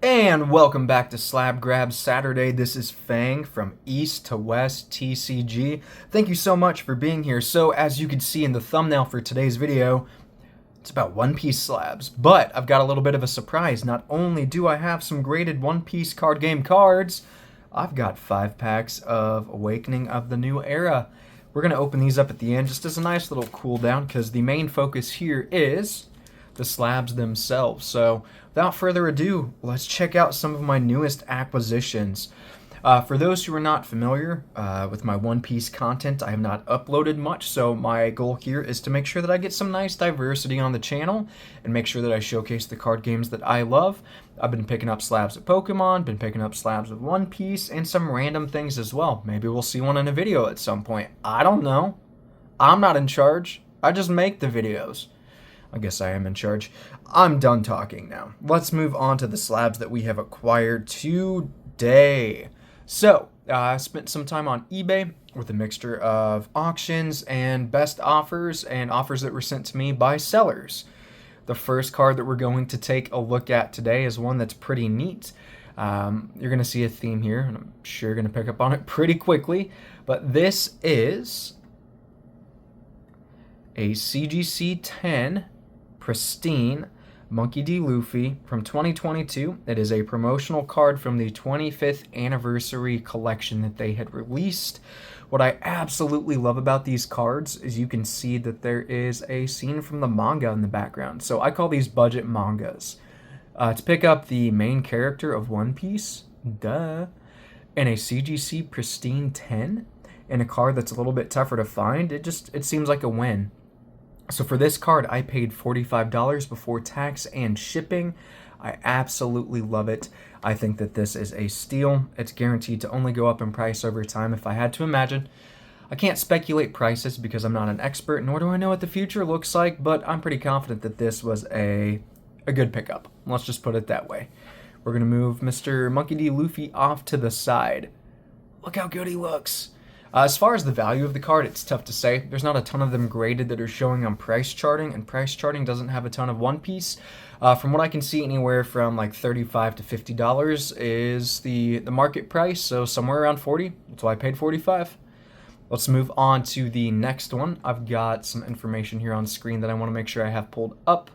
And welcome back to Slab Grab Saturday. This is Phang from East to West TCG. Thank you so much for being here. So, as you can see in the thumbnail for today's video, it's about One Piece slabs. But I've got a little bit of a surprise. Not only do I have some graded One Piece card game cards, I've got 5 packs of Awakening of the New Era. We're going to open these up at the end just as a nice little cool down because the main focus here is the slabs themselves. So without further ado, let's check out some of my newest acquisitions. For those who are not familiar with my One Piece content, I have not uploaded much, so my goal here is to make sure that I get some nice diversity on the channel and make sure that I showcase the card games that I love. I've been picking up slabs of Pokemon, been picking up slabs of One Piece, and some random things as well. Maybe we'll see one in a video at some point. I don't know. I'm not in charge. I just make the videos. I guess I am in charge. I'm done talking now. Let's move on to the slabs that we have acquired today. So, I spent some time on eBay with a mixture of auctions and best offers and offers that were sent to me by sellers. The first card that we're going to take a look at today is one that's pretty neat. You're going to see a theme here, and I'm sure you're going to pick up on it pretty quickly. But this is a CGC 10 Pristine Monkey D. Luffy from 2022. It is a promotional card from the 25th anniversary collection that they had released. What I absolutely love about these cards is you can see that there is a scene from the manga in the background. So I call these budget mangas. To pick up the main character of One Piece, and a CGC Pristine 10, and a card that's a little bit tougher to find, it seems like a win. So for this card, I paid $45 before tax and shipping. I absolutely love it. I think that this is a steal. It's guaranteed to only go up in price over time if I had to imagine. I can't speculate prices because I'm not an expert, nor do I know what the future looks like, but I'm pretty confident that this was a good pickup. Let's just put it that way. We're going to move Mr. Monkey D. Luffy off to the side. Look how good he looks. As far as the value of the card, it's tough to say. There's not a ton of them graded that are showing on price charting, and price charting doesn't have a ton of One Piece. From what I can see, anywhere from like $35 to $50 is the market price, so somewhere around $40. That's why I paid $45. Let's move on to the next one. I've got some information here on screen that I want to make sure I have pulled up.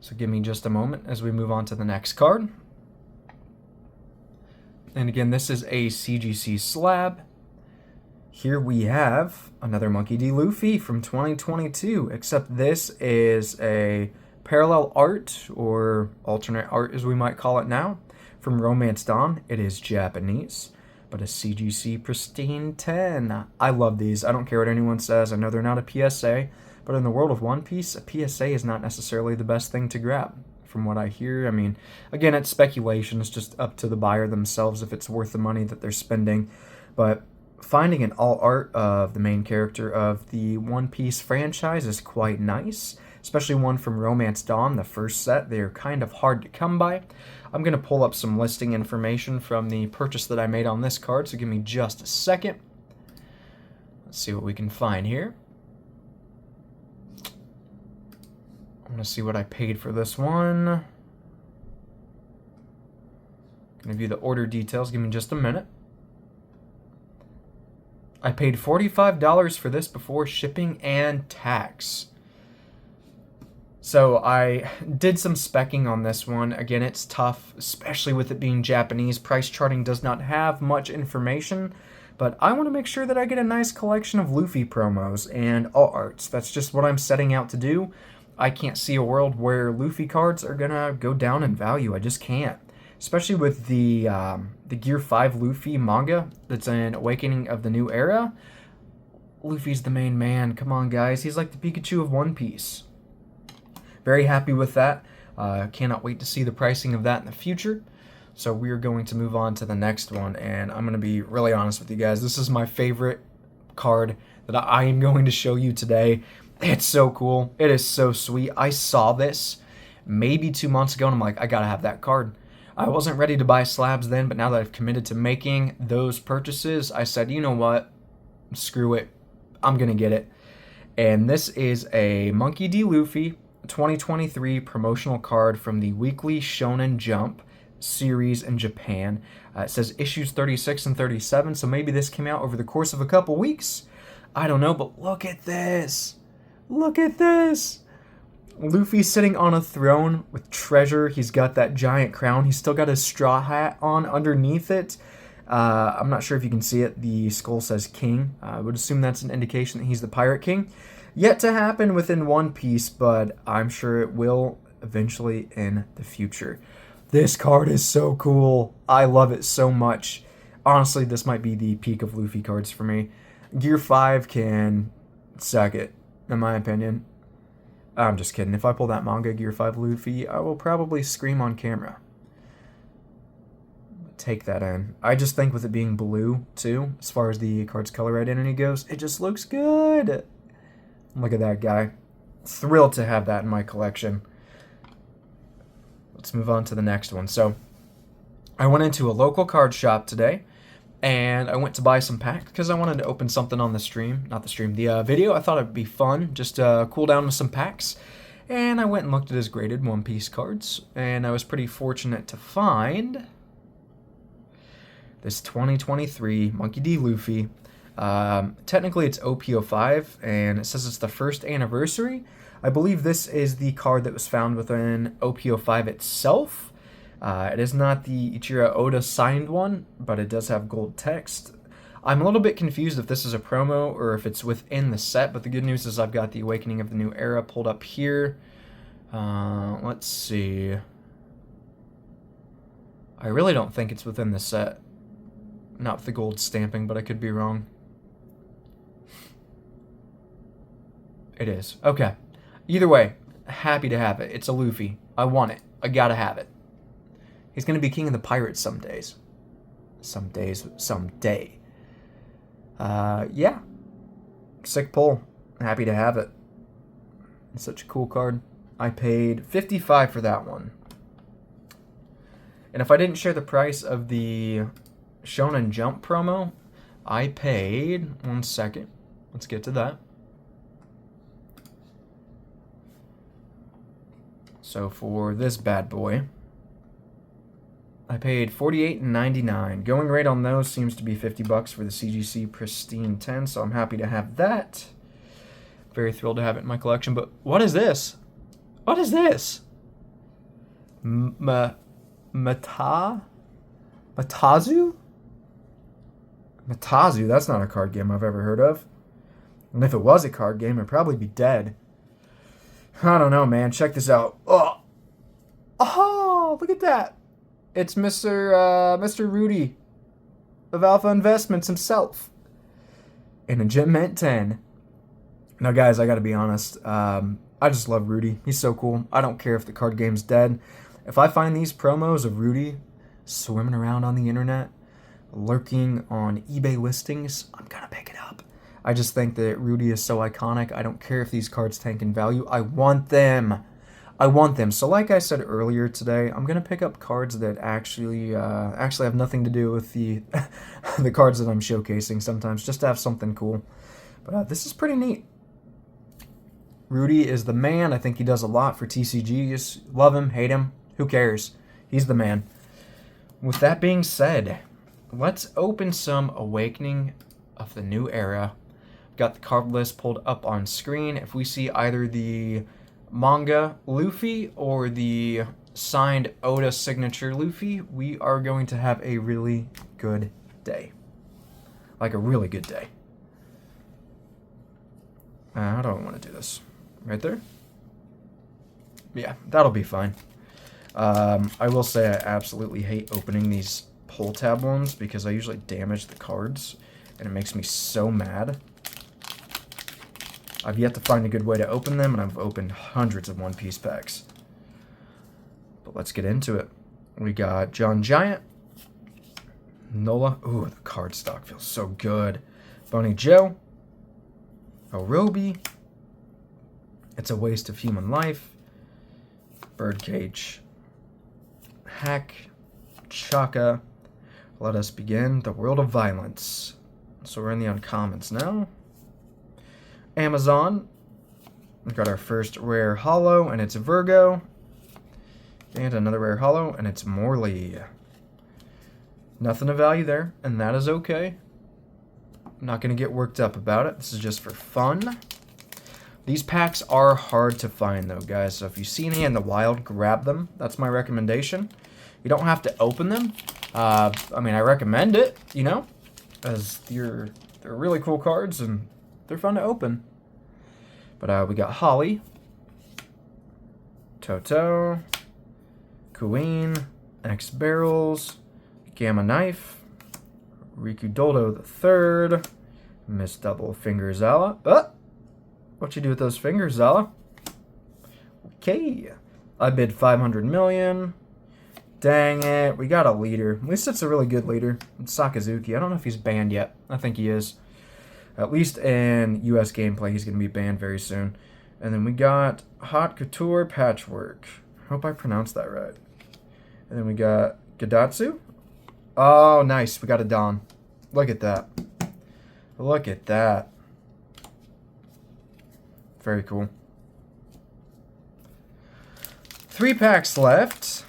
So give me just a moment as we move on to the next card. And again, this is a CGC slab. Here we have another Monkey D. Luffy from 2022, except this is a parallel art, or alternate art as we might call it now, from Romance Dawn. It is Japanese, but a CGC Pristine 10. I love these. I don't care what anyone says. I know they're not a PSA, but in the world of One Piece, a PSA is not necessarily the best thing to grab. From what I hear, I mean, again, it's speculation. It's just up to the buyer themselves if it's worth the money that they're spending. But finding an all art of the main character of the One Piece franchise is quite nice, especially one from Romance Dawn, the first set. They are kind of hard to come by. I'm going to pull up some listing information from the purchase that I made on this card, so give me just a second. Let's see what we can find here. I'm going to see what I paid for this one. Going to view the order details. Give me just a minute. I paid $45 for this before shipping and tax. So I did some specking on this one. Again, it's tough, especially with it being Japanese. Price charting does not have much information, but I want to make sure that I get a nice collection of Luffy promos and all arts. That's just what I'm setting out to do. I can't see a world where Luffy cards are going to go down in value. I just can't. Especially with the Gear 5 Luffy manga that's in Awakening of the New Era. Luffy's the main man. Come on, guys. He's like the Pikachu of One Piece. Very happy with that. Cannot wait to see the pricing of that in the future. So we are going to move on to the next one. And I'm going to be really honest with you guys. This is my favorite card that I am going to show you today. It's so cool. It is so sweet. I saw this maybe 2 months ago, and I'm like, I got to have that card. I wasn't ready to buy slabs then, but now that I've committed to making those purchases, I said, you know what? Screw it. I'm going to get it. And this is a Monkey D. Luffy 2023 promotional card from the Weekly Shonen Jump series in Japan. It says issues 36 and 37, so maybe this came out over the course of a couple weeks. I don't know, but look at this. Look at this. Luffy sitting on a throne with treasure. He's got that giant crown. He's still got his straw hat on underneath it. I'm not sure if you can see it. The skull says king. I would assume that's an indication that he's the pirate king. Yet to happen within One Piece, but I'm sure it will eventually in the future. This card is so cool. I love it so much. Honestly, this might be the peak of Luffy cards for me. Gear 5 can suck it, in my opinion. I'm just kidding. If I pull that manga Gear 5 Luffy, I will probably scream on camera. Take that in. I just think with it being blue, too, as far as the card's color identity goes, it just looks good. Look at that guy. Thrilled to have that in my collection. Let's move on to the next one. So, I went into a local card shop today, and I went to buy some packs because I wanted to open something on the stream. Not the stream, the video. I thought it'd be fun, just to cool down with some packs. And I went and looked at his graded One Piece cards, and I was pretty fortunate to find this 2023 Monkey D. Luffy. Technically it's OP05, and it says it's the first anniversary. I believe this is the card that was found within OP05 itself. It is not the Ichiro Oda signed one, but it does have gold text. I'm a little bit confused if this is a promo or if it's within the set, but the good news is I've got the Awakening of the New Era pulled up here. Let's see. I really don't think it's within the set. Not with the gold stamping, but I could be wrong. It is. Okay. Either way, happy to have it. It's a Luffy. I want it. I gotta have it. He's gonna be king of the pirates some days. Someday. Yeah. Sick pull. Happy to have it. It's such a cool card. I paid $55 for that one. And if I didn't share the price of the Shonen Jump promo, I paid, one second, let's get to that. So for this bad boy, I paid $48.99. Going rate on those seems to be $50 for the CGC Pristine 10, so I'm happy to have that. Very thrilled to have it in my collection, but what is this? What is this? Matazu? Matazu, that's not a card game I've ever heard of. And if it was a card game, it'd probably be dead. I don't know, man. Check this out. Oh, look at that. It's Mr. Rudy of Alpha Investments himself. In a Gem Mint 10. Now, guys, I gotta be honest. I just love Rudy. He's so cool. I don't care if the card game's dead. If I find these promos of Rudy swimming around on the internet, lurking on eBay listings, I'm gonna pick it up. I just think that Rudy is so iconic. I don't care if these cards tank in value. I want them. I want them. So like I said earlier today, I'm gonna pick up cards that actually have nothing to do with the the cards that I'm showcasing sometimes, just to have something cool. But this is pretty neat. Rudy is the man. I think he does a lot for TCG. Just love him, hate him, who cares? He's the man. With that being said, let's open some Awakening of the New Era. Got the card list pulled up on screen. If we see either the manga Luffy or the signed Oda signature Luffy, we are going to have a really good day. Like a really good day. How do I want to do this? Right there? Yeah, that'll be fine. I will say I absolutely hate opening these pull tab ones because I usually damage the cards and it makes me so mad. I've yet to find a good way to open them, and I've opened hundreds of One Piece packs. But let's get into it. We got John Giant, Nola. Ooh, the card stock feels so good. Boney Joe, Orobi, It's a Waste of Human Life, Birdcage, Hack, Chaka, Let Us Begin, The World of Violence. So we're in the uncommons now. Amazon. We've got our first rare holo, and it's Virgo. And another rare holo, and it's Morley. Nothing of value there, and that is okay. I'm not going to get worked up about it. This is just for fun. These packs are hard to find, though, guys. So if you see any in the wild, grab them. That's my recommendation. You don't have to open them. I mean, I recommend it, you know, as they're really cool cards, and they're fun to open. But we got Holly, Toto, Queen, X Barrels, Gamma Knife, Riku Doldo the III, Miss Double Finger Zala. What you do with those fingers, Zala? Okay. I bid 500 million. Dang it. We got a leader. At least it's a really good leader. It's Sakazuki. I don't know if he's banned yet. I think he is. At least in US gameplay, he's going to be banned very soon. And then we got Hot Couture Patchwork. I hope I pronounced that right. And then we got Gadatsu. Oh, nice. We got a Don. Look at that. Look at that. Very cool. 3 packs left.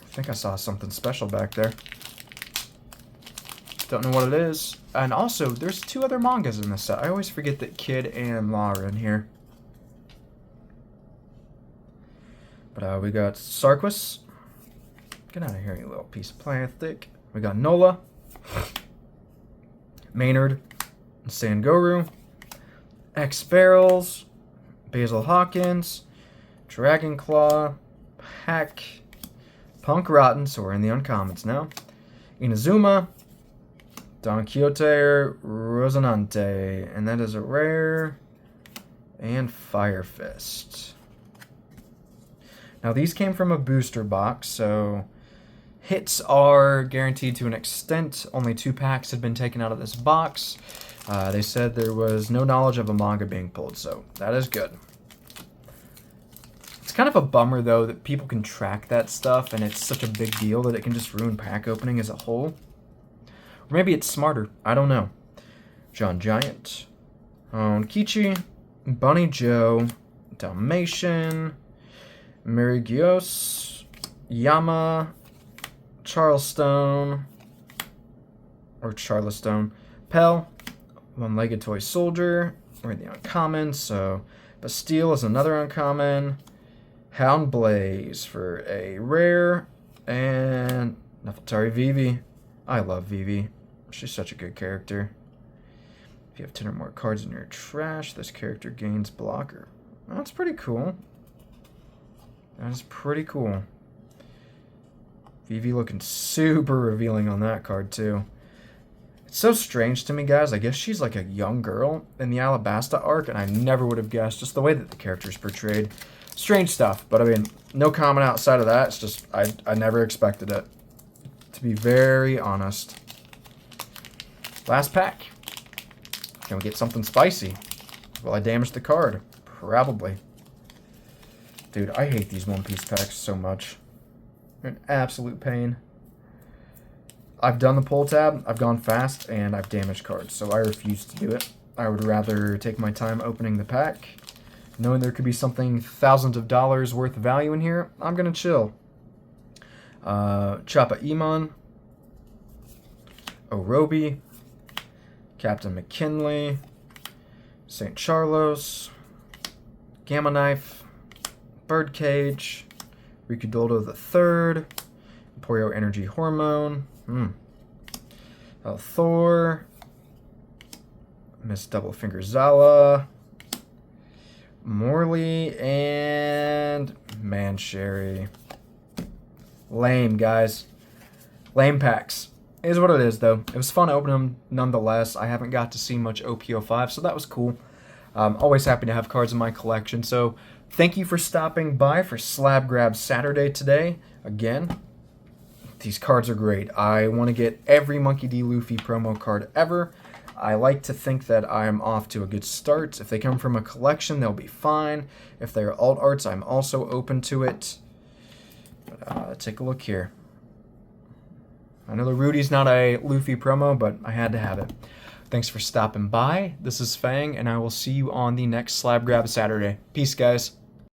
I think I saw something special back there. Don't know what it is. And also, there's 2 other mangas in this set. I always forget that Kid and Law are in here. But we got Sarquis. Get out of here, you little piece of plastic. We got Nola, Maynard, Sangoru, X Barrels, Basil Hawkins, Dragon Claw, Hack, Punk Rotten, so we're in the uncommons now, Inazuma, Don Quixote Rosinante, and that is a rare, and Fire Fist. Now these came from a booster box, so hits are guaranteed to an extent. Only 2 packs had been taken out of this box. They said there was no knowledge of a manga being pulled, so that is good. It's kind of a bummer, though, that people can track that stuff, and it's such a big deal that it can just ruin pack opening as a whole. Or maybe it's smarter. I don't know. John Giant, Onkichi, Bunny Joe, Dalmatian, Marigios, Yama, Charlestone, or Charlestone, Pell, One-Legged Toy Soldier, we're in the uncommon, so Bastille is another uncommon, Hound Blaze for a rare, and Nefeltari Vivi. I love Vivi. She's such a good character. If you have 10 or more cards in your trash, this character gains blocker. That's pretty cool. That is pretty cool. Vivi looking super revealing on that card, too. It's so strange to me, guys. I guess she's like a young girl in the Alabasta arc, and I never would have guessed, just the way that the character's portrayed. Strange stuff, but I mean, no comment outside of that. It's just, I never expected it, to be very honest. Last pack. Can we get something spicy? Will I damage the card? Probably. Dude, I hate these one-piece packs so much. They're an absolute pain. I've done the pull tab, I've gone fast, and I've damaged cards, so I refuse to do it. I would rather take my time opening the pack. Knowing there could be something thousands of dollars worth of value in here, I'm going to chill. Choppa Iman, Orobi, Captain McKinley, St. Charlos, Gamma Knife, Birdcage, Rikudoldo the III, Emporio Energy Hormone, Thor, Miss Double Finger Zala, Morley, and Mansherry. Lame, guys. Lame packs. Is what it is, though. It was fun opening them nonetheless. I haven't got to see much OP05, so that was cool. Always happy to have cards in my collection. So thank you for stopping by for Slab Grab Saturday today. Again, these cards are great. I want to get every Monkey D. Luffy promo card ever. I like to think that I'm off to a good start. If they come from a collection, they'll be fine. If they're alt arts, I'm also open to it. But, take a look here. I know the Rudy's not a Luffy promo, but I had to have it. Thanks for stopping by. This is Phang, and I will see you on the next Slab Grab Saturday. Peace, guys.